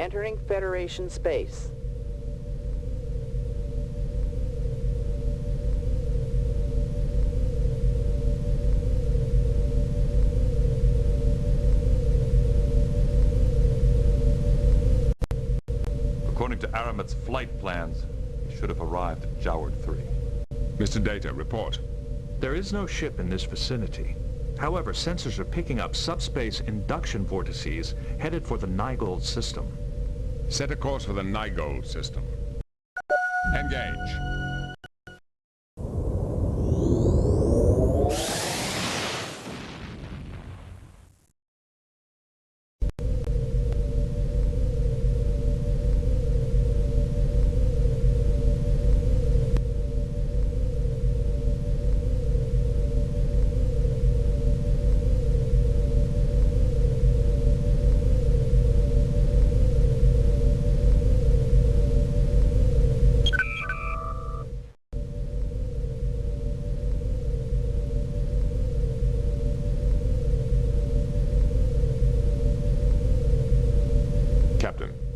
Entering Federation space. According to Aramut's flight plans, he should have arrived at Joward 3. Mr. Data, report. There is no ship in this vicinity. However, sensors are picking up subspace induction vortices headed for the Nygold system. Set a course for the Nygold system. Engage.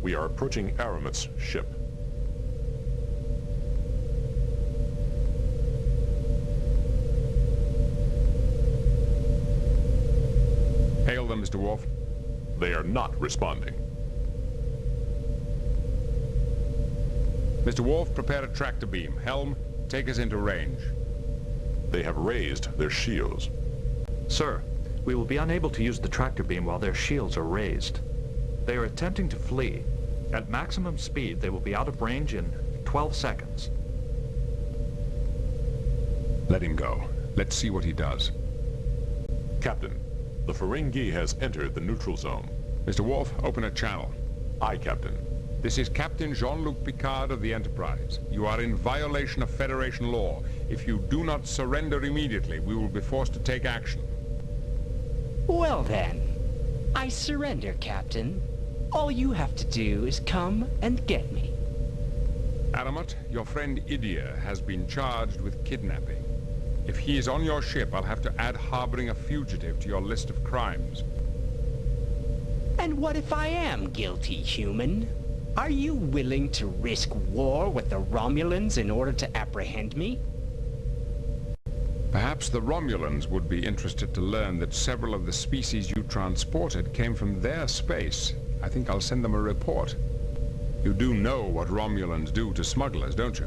We are approaching Aramut's ship. Hail them, Mr. Worf. They are not responding. Mr. Worf, prepare a tractor beam. Helm, take us into range. They have raised their shields. Sir, we will be unable to use the tractor beam while their shields are raised. They are attempting to flee. At maximum speed, they will be out of range in 12 seconds. Let him go. Let's see what he does. Captain, the Ferengi has entered the neutral zone. Mr. Worf, open a channel. Aye, Captain. This is Captain Jean-Luc Picard of the Enterprise. You are in violation of Federation law. If you do not surrender immediately, we will be forced to take action. Well then, I surrender, Captain. All you have to do is come and get me. Aramut, your friend Idia has been charged with kidnapping. If he is on your ship, I'll have to add harboring a fugitive to your list of crimes. And what if I am guilty, human? Are you willing to risk war with the Romulans in order to apprehend me? Perhaps the Romulans would be interested to learn that several of the species you transported came from their space. I think I'll send them a report. You do know what Romulans do to smugglers, don't you?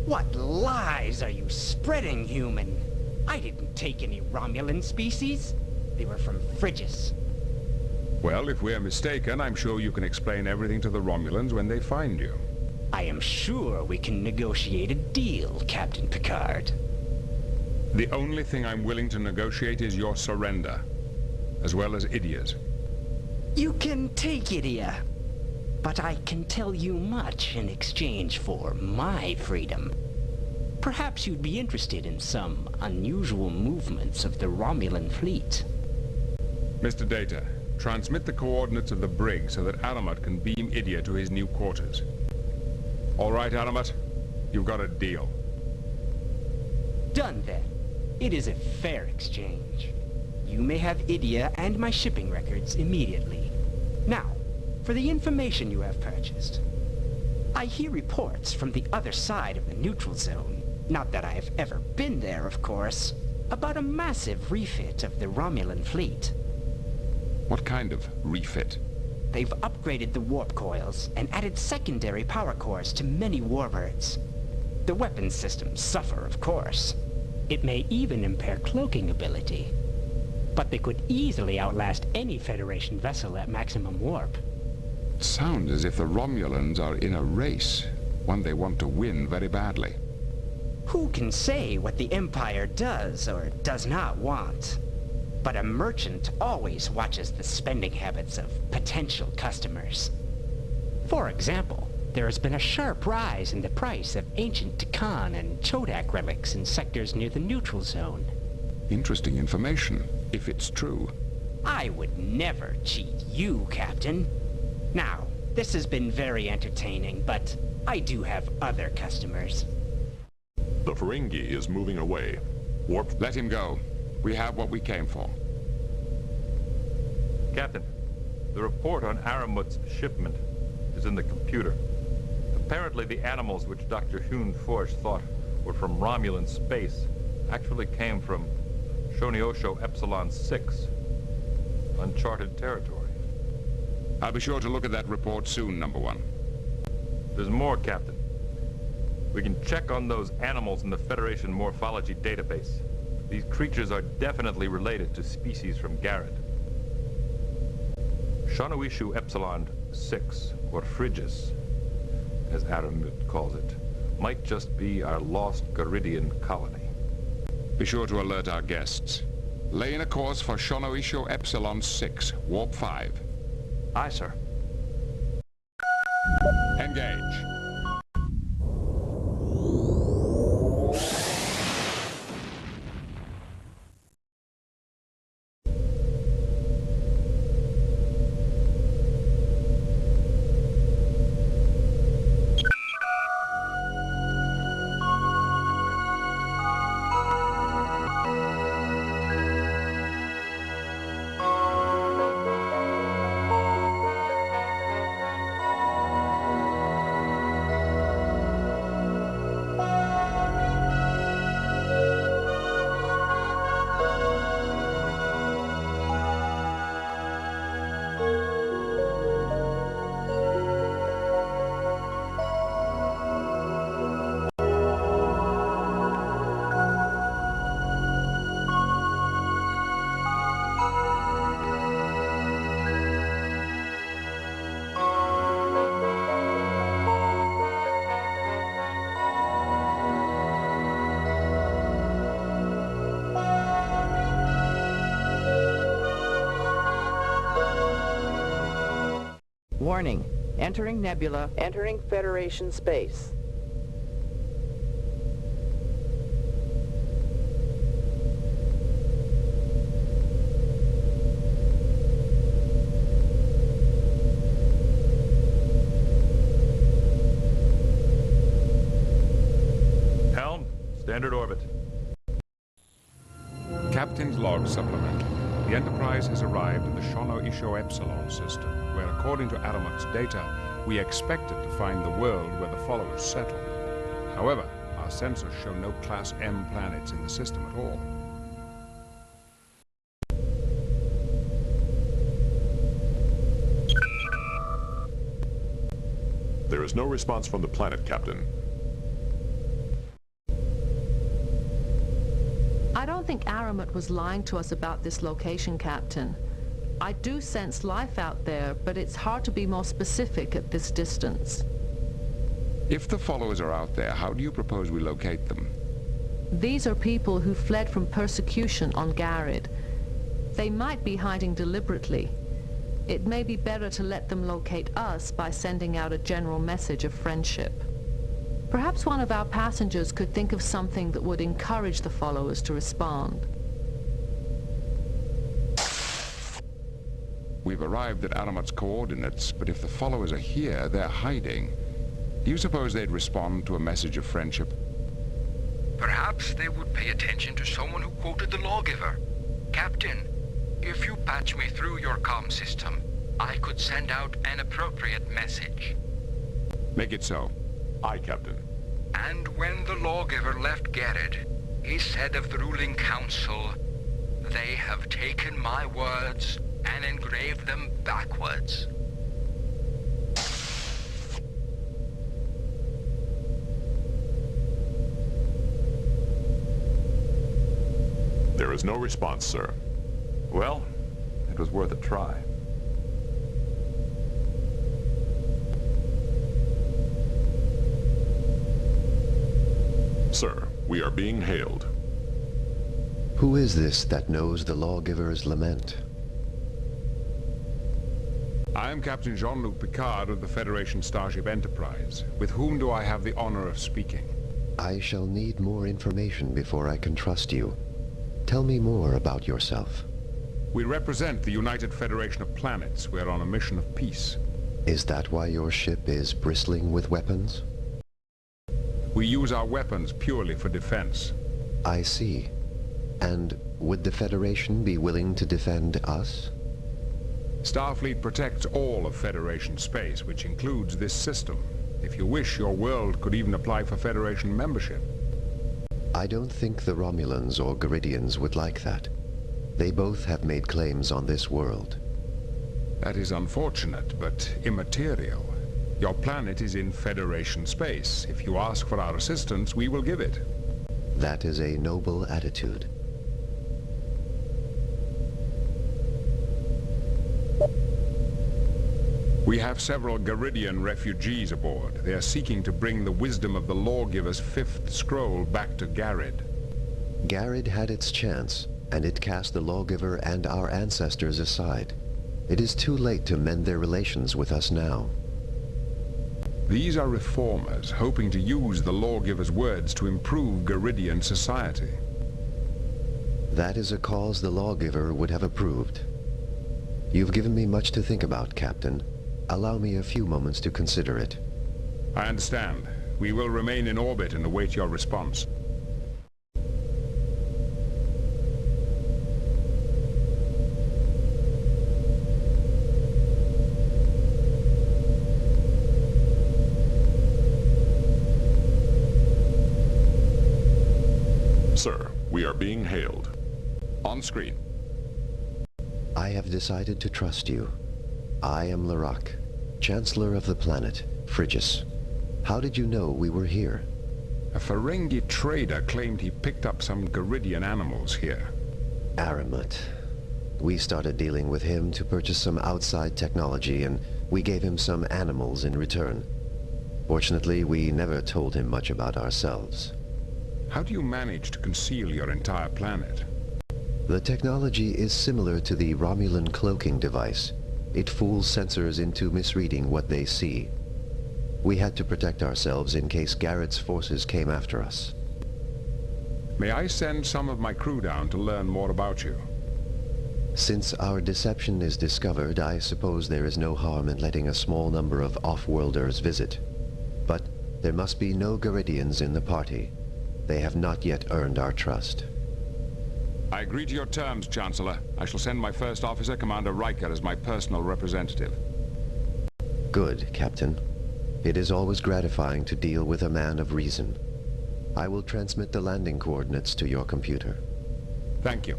What lies are you spreading, human? I didn't take any Romulan species. They were from Frigis. Well, if we're mistaken, I'm sure you can explain everything to the Romulans when they find you. I am sure we can negotiate a deal, Captain Picard. The only thing I'm willing to negotiate is your surrender, as well as Idia's. You can take Idia, but I can tell you much in exchange for my freedom. Perhaps you'd be interested in some unusual movements of the Romulan fleet. Mr. Data, transmit the coordinates of the brig so that Aramut can beam Idia to his new quarters. All right, Aramut, you've got a deal. Done then. It is a fair exchange. You may have Idia and my shipping records immediately. Now, for the information you have purchased. I hear reports from the other side of the neutral zone, not that I have ever been there, of course, about a massive refit of the Romulan fleet. What kind of refit? They've upgraded the warp coils and added secondary power cores to many warbirds. The weapons systems suffer, of course. It may even impair cloaking ability. But they could easily outlast any Federation vessel at maximum warp. It sounds as if the Romulans are in a race, one they want to win very badly. Who can say what the Empire does or does not want? But a merchant always watches the spending habits of potential customers. For example, there has been a sharp rise in the price of ancient Takan and Chodak relics in sectors near the neutral zone. Interesting information, if it's true. I would never cheat you, Captain. Now, this has been very entertaining, but I do have other customers. The Ferengi is moving away. Warp. Let him go. We have what we came for. Captain, the report on Aramut's shipment is in the computer. Apparently the animals which Dr. Hune Forge thought were from Romulan space actually came from Shonoisho Epsilon 6, uncharted territory. I'll be sure to look at that report soon, number one. There's more, Captain. We can check on those animals in the Federation morphology database. These creatures are definitely related to species from Garrett. Shonoisho Epsilon 6, or Frigis, as Aramut calls it, might just be our lost Garidian colony. Be sure to alert our guests. Lay in a course for Shonoisho Epsilon 6, Warp 5. Aye, sir. Engage. Warning. Entering nebula. Entering Federation space. Helm, standard orbit. Captain's log supplemental. The Enterprise has arrived at the Shonoisho Epsilon system, where, according to Aramut's data, we expected to find the world where the followers settled. However, our sensors show no Class M planets in the system at all. There is no response from the planet, Captain. I don't think Aramut was lying to us about this location, Captain. I do sense life out there, but it's hard to be more specific at this distance. If the followers are out there, how do you propose we locate them? These are people who fled from persecution on Garrett. They might be hiding deliberately. It may be better to let them locate us by sending out a general message of friendship. Perhaps one of our passengers could think of something that would encourage the followers to respond. We've arrived at Aramut's coordinates, but if the followers are here, they're hiding. Do you suppose they'd respond to a message of friendship? Perhaps they would pay attention to someone who quoted the lawgiver. Captain, if you patch me through your comm system, I could send out an appropriate message. Make it so. Aye, Captain. And when the lawgiver left Garrett, he said of the ruling council, "They have taken my words and engraved them backwards." There is no response, sir. Well, it was worth a try. Sir, we are being hailed. Who is this that knows the lawgiver's lament? I am Captain Jean-Luc Picard of the Federation Starship Enterprise. With whom do I have the honor of speaking? I shall need more information before I can trust you. Tell me more about yourself. We represent the United Federation of Planets. We're on a mission of peace. Is that why your ship is bristling with weapons? We use our weapons purely for defense. I see. And would the Federation be willing to defend us? Starfleet protects all of Federation space, which includes this system. If you wish, your world could even apply for Federation membership. I don't think the Romulans or Garidians would like that. They both have made claims on this world. That is unfortunate, but immaterial. Your planet is in Federation space. If you ask for our assistance, we will give it. That is a noble attitude. We have several Garidian refugees aboard. They are seeking to bring the wisdom of the Lawgiver's fifth scroll back to Garrod. Garrod had its chance, and it cast the Lawgiver and our ancestors aside. It is too late to mend their relations with us now. These are reformers, hoping to use the Lawgiver's words to improve Garidian society. That is a cause the Lawgiver would have approved. You've given me much to think about, Captain. Allow me a few moments to consider it. I understand. We will remain in orbit and await your response. Sir, we are being hailed. On screen. I have decided to trust you. I am Larak, Chancellor of the planet, Frigis. How did you know we were here? A Ferengi trader claimed he picked up some Garidian animals here. Aramut. We started dealing with him to purchase some outside technology, and we gave him some animals in return. Fortunately, we never told him much about ourselves. How do you manage to conceal your entire planet? The technology is similar to the Romulan cloaking device. It fools sensors into misreading what they see. We had to protect ourselves in case Garrod's forces came after us. May I send some of my crew down to learn more about you? Since our deception is discovered, I suppose there is no harm in letting a small number of off-worlders visit. But there must be no Garidians in the party. They have not yet earned our trust. I agree to your terms, Chancellor. I shall send my first officer, Commander Riker, as my personal representative. Good, Captain. It is always gratifying to deal with a man of reason. I will transmit the landing coordinates to your computer. Thank you.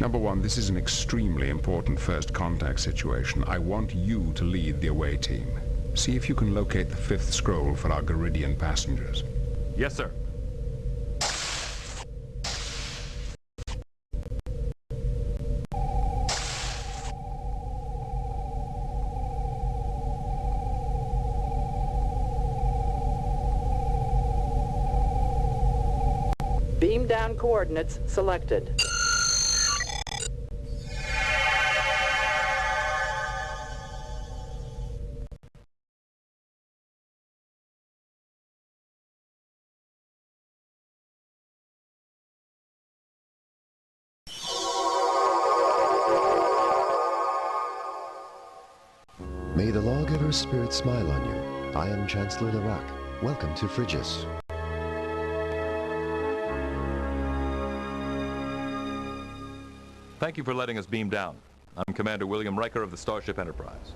Number one, this is an extremely important first contact situation. I want you to lead the away team. See if you can locate the fifth scroll for our Garidian passengers. Yes, sir. Beam down coordinates selected. May the Lawgiver's spirit smile on you. I am Chancellor Larak. Welcome to Frigis. Thank you for letting us beam down. I'm Commander William Riker of the Starship Enterprise.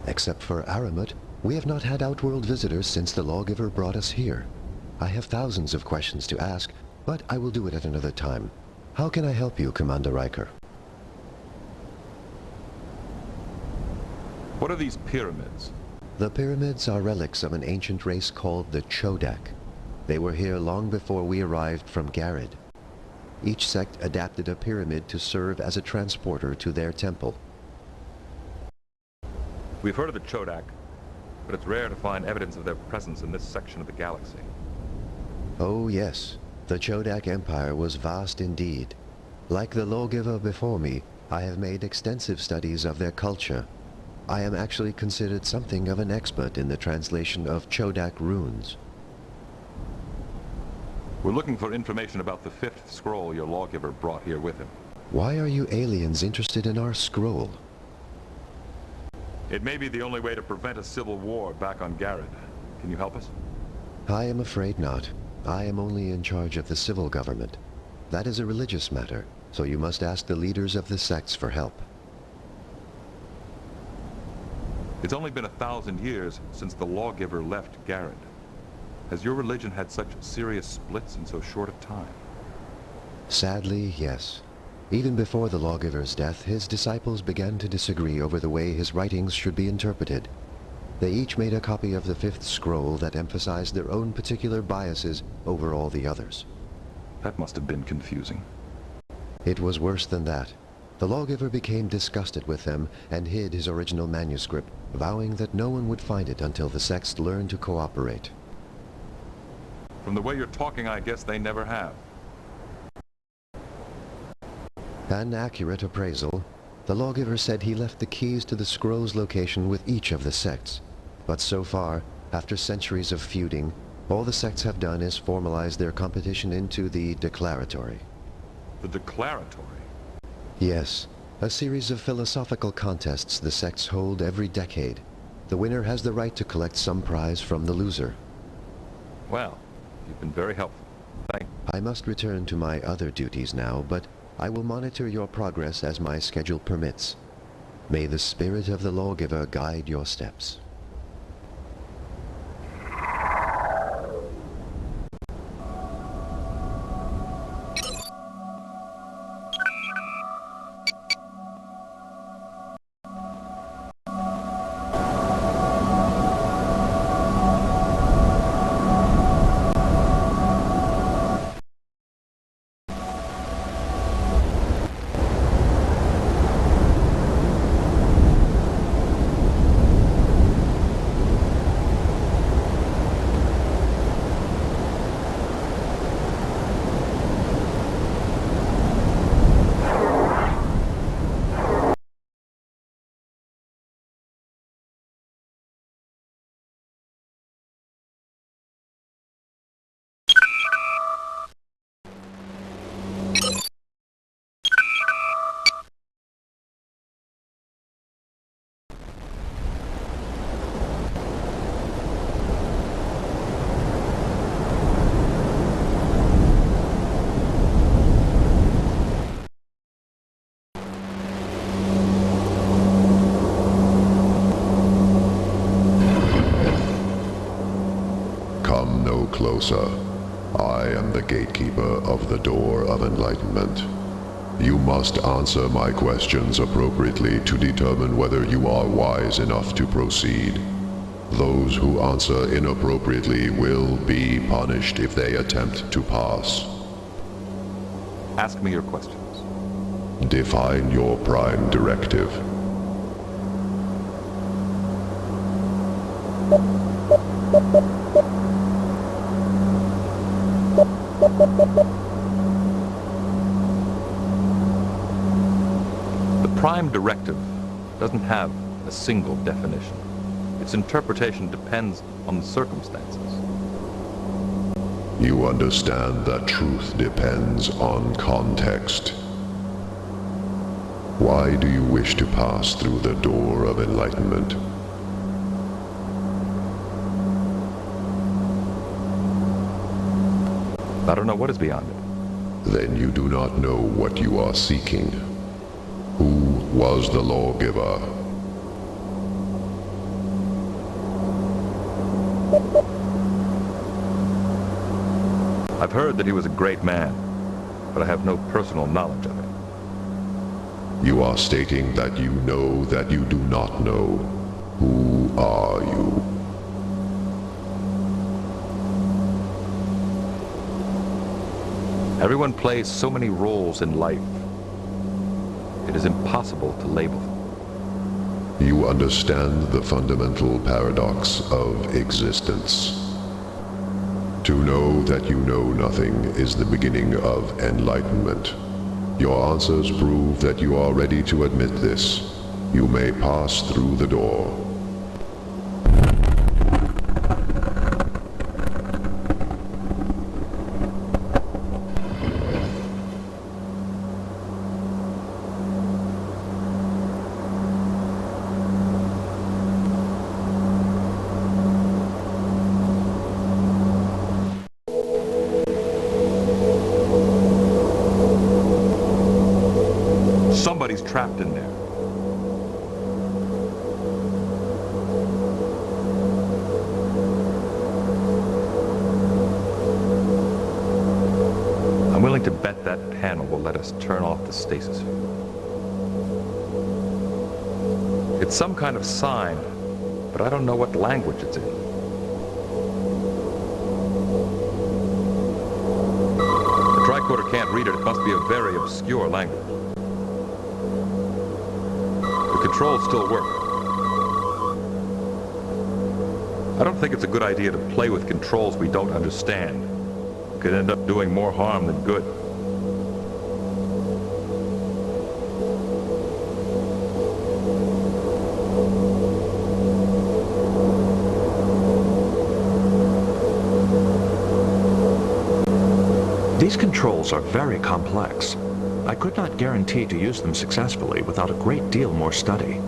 Except for Aramut, we have not had outworld visitors since the Lawgiver brought us here. I have thousands of questions to ask, but I will do it at another time. How can I help you, Commander Riker? What are these pyramids? The pyramids are relics of an ancient race called the Chodak. They were here long before we arrived from Garrod. Each sect adapted a pyramid to serve as a transporter to their temple. We've heard of the Chodak, but it's rare to find evidence of their presence in this section of the galaxy. Oh yes, the Chodak Empire was vast indeed. Like the Lawgiver before me, I have made extensive studies of their culture. I am actually considered something of an expert in the translation of Chodak runes. We're looking for information about the fifth scroll your Lawgiver brought here with him. Why are you aliens interested in our scroll? It may be the only way to prevent a civil war back on Garrod. Can you help us? I am afraid not. I am only in charge of the civil government. That is a religious matter, so you must ask the leaders of the sects for help. It's only been 1,000 years since the lawgiver left Garrod. Has your religion had such serious splits in so short a time? Sadly, yes. Even before the lawgiver's death, his disciples began to disagree over the way his writings should be interpreted. They each made a copy of the fifth scroll that emphasized their own particular biases over all the others. That must have been confusing. It was worse than that. The lawgiver became disgusted with them and hid his original manuscript, vowing that no one would find it until the sects learned to cooperate. From the way you're talking, I guess they never have. An accurate appraisal. The lawgiver said he left the keys to the scroll's location with each of the sects. But so far, after centuries of feuding, all the sects have done is formalize their competition into the declaratory. The declaratory? Yes, a series of philosophical contests the sects hold every decade. The winner has the right to collect some prize from the loser. Well, you've been very helpful. Thank you. I must return to my other duties now, but I will monitor your progress as my schedule permits. May the spirit of the lawgiver guide your steps. Come no closer. I am the gatekeeper of the door of enlightenment. You must answer my questions appropriately to determine whether you are wise enough to proceed. Those who answer inappropriately will be punished if they attempt to pass. Ask me your questions. Define your prime directive. The prime directive doesn't have a single definition. Its interpretation depends on the circumstances. You understand that truth depends on context. Why do you wish to pass through the door of enlightenment? I don't know what is beyond it. Then you do not know what you are seeking. Who was the lawgiver? I've heard that he was a great man, but I have no personal knowledge of him. You are stating that you know that you do not know. Who are you? Everyone plays so many roles in life. It is impossible to label them. You understand the fundamental paradox of existence. To know that you know nothing is the beginning of enlightenment. Your answers prove that you are ready to admit this. You may pass through the door. Somebody's trapped in there. I'm willing to bet that panel will let us turn off the stasis field. It's some kind of sign, but I don't know what language it's in. The tricorder can't read it. It must be a very obscure language. The controls still work. I don't think it's a good idea to play with controls we don't understand. We could end up doing more harm than good. These controls are very complex. I could not guarantee to use them successfully without a great deal more study.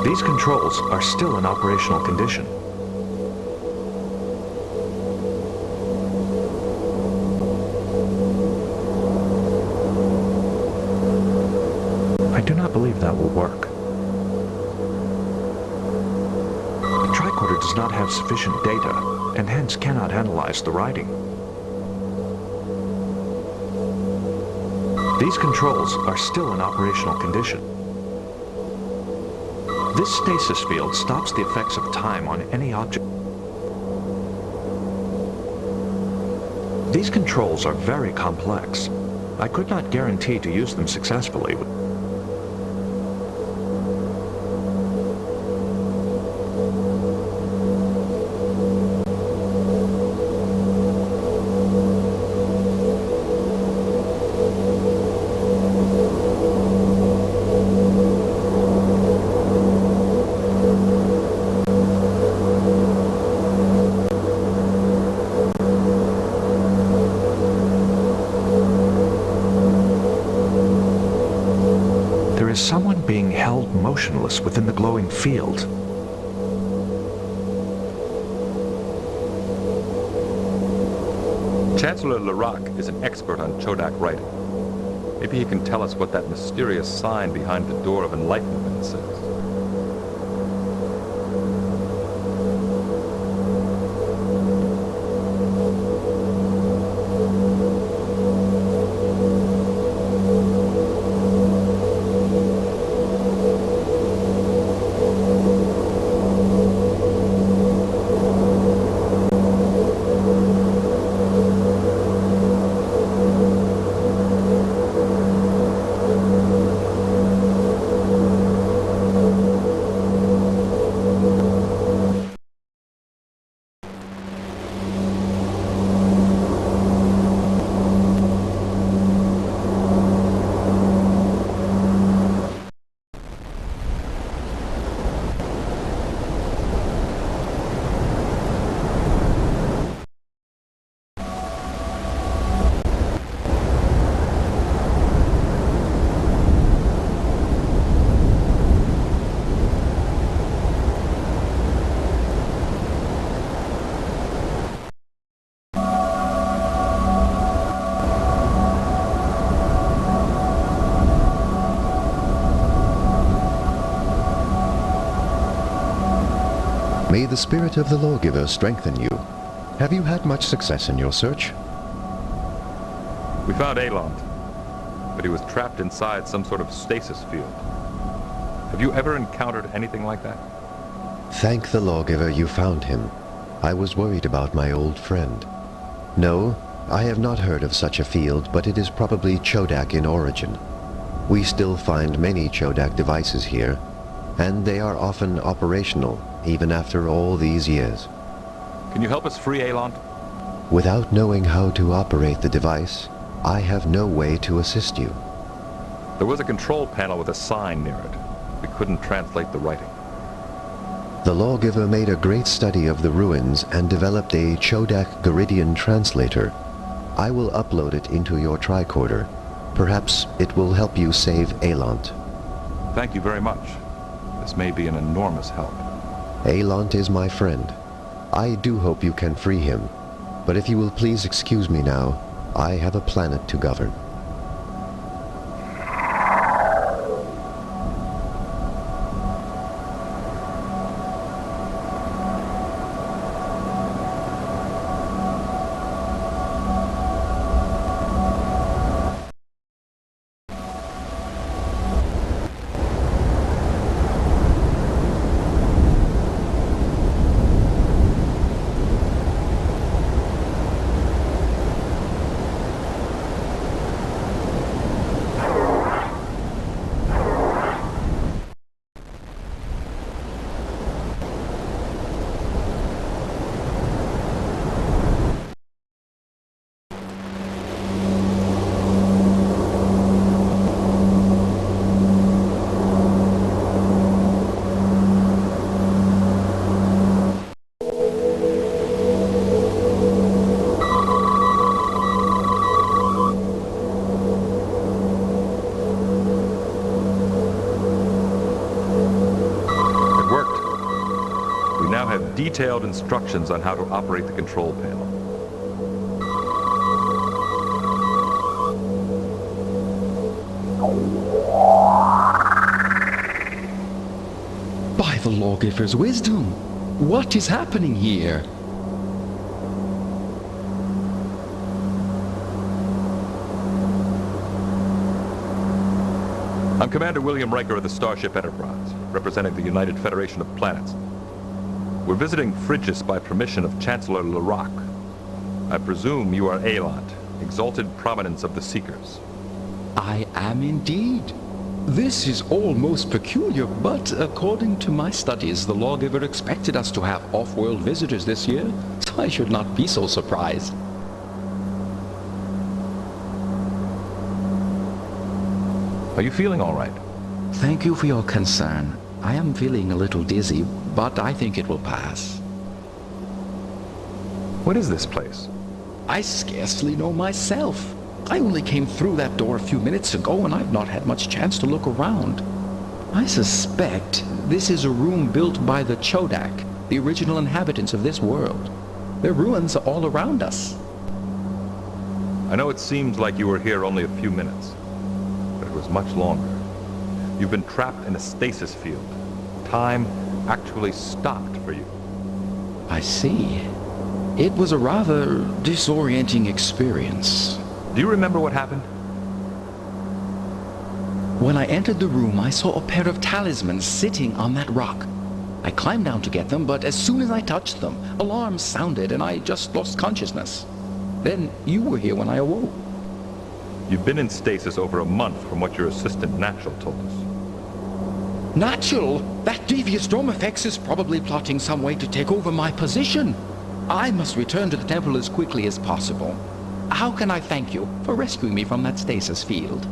These controls are still in operational condition. I do not believe that will work. The tricorder does not have sufficient data, and hence cannot analyze the writing. These controls are still in operational condition. This stasis field stops the effects of time on any object. These controls are very complex. I could not guarantee to use them successfully. Someone being held motionless within the glowing field. Chancellor Larac is an expert on Chodak writing. Maybe he can tell us what that mysterious sign behind the door of enlightenment says. May the spirit of the lawgiver strengthen you. Have you had much success in your search? We found Aelont, but he was trapped inside some sort of stasis field. Have you ever encountered anything like that? Thank the lawgiver you found him. I was worried about my old friend. No, I have not heard of such a field, but it is probably Chodak in origin. We still find many Chodak devices here, and they are often operational, even after all these years. Can you help us free Aelont? Without knowing how to operate the device, I have no way to assist you. There was a control panel with a sign near it. We couldn't translate the writing. The lawgiver made a great study of the ruins and developed a Chodak Garidian translator. I will upload it into your tricorder. Perhaps it will help you save Aelont. Thank you very much. This may be an enormous help. Aelont is my friend. I do hope you can free him. But if you will please excuse me now, I have a planet to govern. detailed instructions on how to operate the control panel. By the lawgiver's wisdom, what is happening here? I'm Commander William Riker of the Starship Enterprise, representing the United Federation of Planets. We're visiting Frigis by permission of Chancellor Larac. I presume you are Aelont, exalted prominence of the Seekers. I am indeed. This is all most peculiar, but according to my studies, the lawgiver expected us to have off-world visitors this year, so I should not be so surprised. Are you feeling all right? Thank you for your concern. I am feeling a little dizzy, but I think it will pass. What is this place? I scarcely know myself. I only came through that door a few minutes ago, and I've not had much chance to look around. I suspect this is a room built by the Chodak, the original inhabitants of this world. Their ruins are all around us. I know it seems like you were here only a few minutes, but it was much longer. You've been trapped in a stasis field. Time actually stopped for you. I see. It was a rather disorienting experience. Do you remember what happened? When I entered the room, I saw a pair of talismans sitting on that rock. I climbed down to get them, but as soon as I touched them, alarms sounded and I just lost consciousness. Then you were here when I awoke. You've been in stasis over a month from what your assistant Natural told us. Natural? That devious Dromefex is probably plotting some way to take over my position. I must return to the temple as quickly as possible. How can I thank you for rescuing me from that stasis field?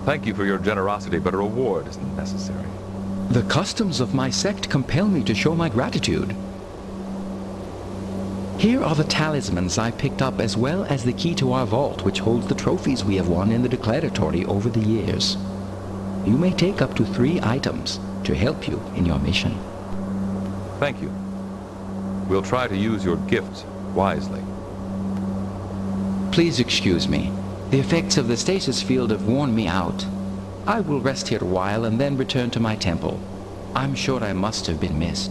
Thank you for your generosity, but a reward isn't necessary. The customs of my sect compel me to show my gratitude. Here are the talismans I picked up, as well as the key to our vault, which holds the trophies we have won in the declaratory over the years. You may take up to 3 items to help you in your mission. Thank you. We'll try to use your gifts wisely. Please excuse me. The effects of the stasis field have worn me out. I will rest here a while and then return to my temple. I'm sure I must have been missed.